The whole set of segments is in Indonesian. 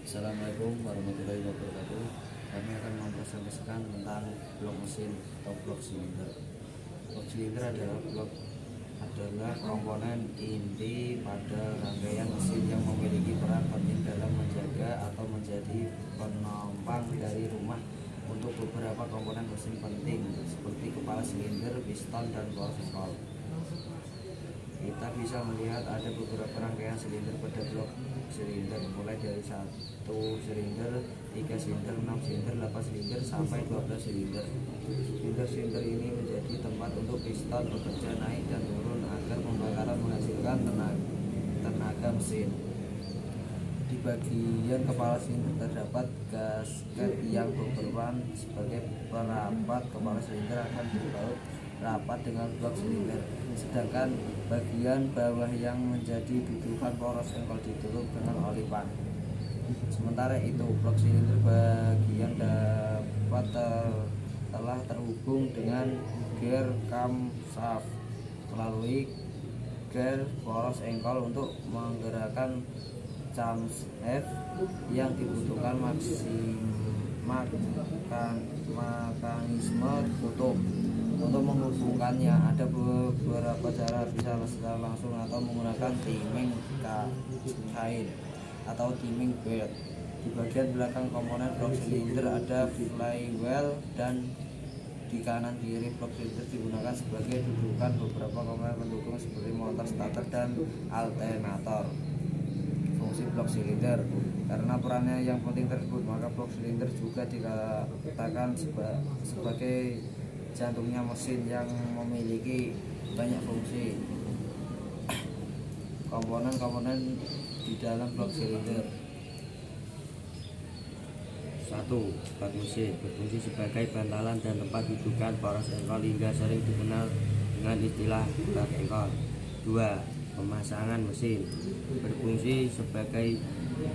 Assalamualaikum warahmatullahi wabarakatuh. Kami akan mempresentasikan tentang blok mesin atau blok silinder. Blok silinder adalah komponen inti pada rangkaian mesin yang memiliki peran penting dalam menjaga atau menjadi penopang dari rumah untuk beberapa komponen mesin penting seperti kepala silinder, piston, dan power. Kita bisa melihat ada beberapa rangkaian silinder pada blok silinder, mulai dari 1 silinder, 3 silinder, 6 silinder, 8 silinder, sampai 12 silinder. Silinder ini menjadi tempat untuk piston bekerja naik dan turun agar pembakaran menghasilkan tenaga mesin. Di bagian kepala silinder terdapat gasket yang berperan sebagai perapat kepala silinder akan dibaut rapat dengan blok silinder, sedangkan bagian bawah yang menjadi dudukan poros engkol ditutup dengan olipan. Sementara itu, blok silinder bagian dapat telah terhubung dengan gear camshaft melalui gear poros engkol untuk menggerakkan camshaft yang dibutuhkan mekanisme tutup. Untuk menghubungkannya ada beberapa cara, bisa secara langsung atau menggunakan timing kain atau timing belt. Di bagian belakang komponen blok silinder ada flywheel, dan di kanan kiri blok silinder digunakan sebagai dudukan beberapa komponen pendukung seperti motor starter dan alternator. Fungsi blok silinder, karena perannya yang penting tersebut, maka blok silinder juga dikatakan sebagai jantungnya mesin yang memiliki banyak fungsi. Komponen-komponen di dalam blok silinder. 1. Bak mesin berfungsi sebagai bantalan dan tempat dudukan poros engkol hingga sering dikenal dengan istilah bak engkol. 2. Pemasangan mesin berfungsi sebagai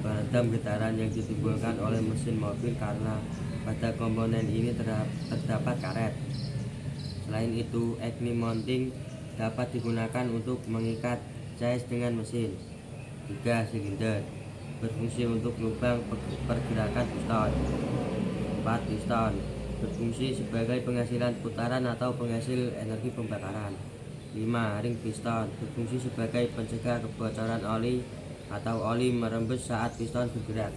peredam getaran yang ditimbulkan oleh mesin mobil karena pada komponen ini terdapat karet. Selain itu, acme mounting dapat digunakan untuk mengikat chassis dengan mesin. 3. Silinder berfungsi untuk lubang pergerakan piston. 4. Piston berfungsi sebagai penghasilan putaran atau penghasil energi pembakaran. 5. Ring piston berfungsi sebagai pencegah kebocoran oli atau oli merembes saat piston bergerak.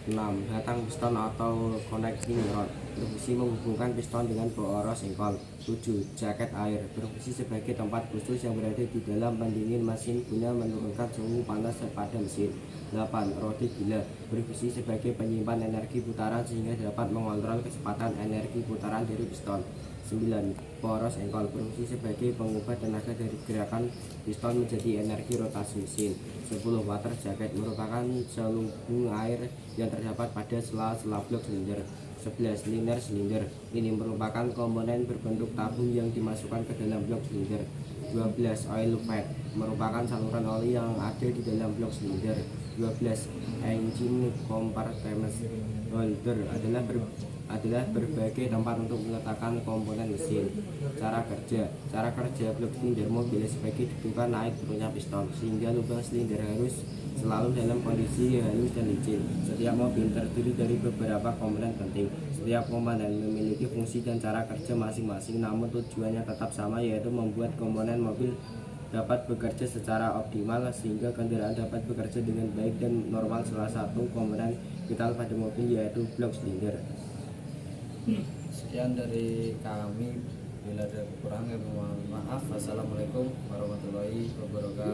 6. Batang piston atau connecting rod berfungsi menghubungkan piston dengan poros engkol. 7. Jaket air berfungsi sebagai tempat khusus yang berada di dalam pendingin mesin guna menurunkan suhu panas pada mesin. 8. Rode gila berfungsi sebagai penyimpan energi putaran sehingga dapat mengontrol kecepatan energi putaran dari piston. 9. Poros engkol berfungsi sebagai pengubah tenaga dari gerakan piston menjadi energi rotasi mesin. 10. Water jacket merupakan selubung air yang terdapat pada sela-sela blok silinder. 11. Liner silinder ini merupakan komponen berbentuk tabung yang dimasukkan ke dalam blok silinder. 12. Oil pack merupakan saluran oli yang ada di dalam blok silinder. 12. Engine compartment holder adalah berbagai tempat untuk meletakkan komponen mesin. Cara kerja blok silinder mobil sebagai dudukan naik turunnya piston, sehingga lubang silinder harus selalu dalam kondisi halus dan licin. Setiap mobil terdiri dari beberapa komponen penting. Setiap komponen memiliki fungsi dan cara kerja masing-masing, namun tujuannya tetap sama, yaitu membuat komponen mobil dapat bekerja secara optimal sehingga kendaraan dapat bekerja dengan baik dan normal. Salah satu komponen vital pada mobil yaitu blok silinder. Sekian dari kami. Bila ada kekurangan, mohon maaf. Wassalamualaikum warahmatullahi wabarakatuh.